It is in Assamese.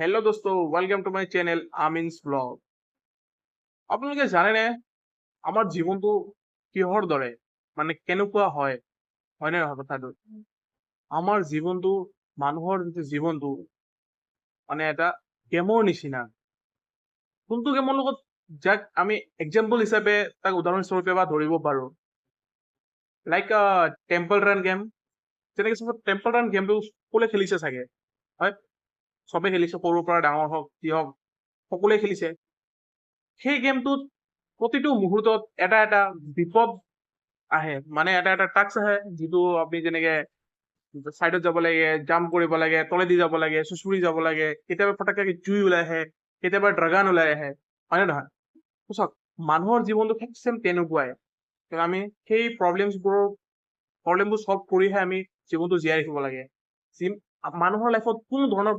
হেল্ল' দোস্ত, welcome to my channel Amin's blog. আপোনালোকে জানেনে আমাৰ জীৱনটো কিহৰ দৰে, মানে কেনেকুৱা হয়নে নহয় কথাটো? আমাৰ জীৱনটো, মানুহৰ যিটো জীৱনটো মানে এটা গেমৰ নিচিনা। কোনটো গেমৰ লগত যাক আমি এক্সাম্পল হিচাপে তাক উদাহৰণ স্বৰূপে বা ধৰিব পাৰো, লাইক টেম্পল ৰান গেম। যেনেকৈ টেম্পল ৰান গেমটো সকলোৱে খেলিছে চাগে, হয়? চবে খেলিছে, সৰুৰ পৰা ডাঙৰ হওক যি হওক সকলোৱে খেলিছে। সেই গেমটোত প্ৰতিটো মুহূৰ্তত এটা এটা বিপদ আহে, মানে এটা এটা টাস্ক আহে, যিটো আপুনি যেনেকে চাইডত যাব লাগে, জাম্প কৰিব লাগে, তলেদি যাব লাগে, চুচুৰি যাব লাগে, কেতিয়াবা পটককে জুই ওলাই আহে, কেতিয়াবা ড্ৰাগন ওলাই আহে, হয়নে নহয়? চাওক, মানুহৰ জীৱনটো চেম তেনেকুৱাই। আমি সেই প্ৰব্লেমবোৰ চল্ভ কৰিহে আমি জীৱনটো জীয়াই ৰাখিব লাগে। মানুহৰ লাইফত কোনো ধৰণৰ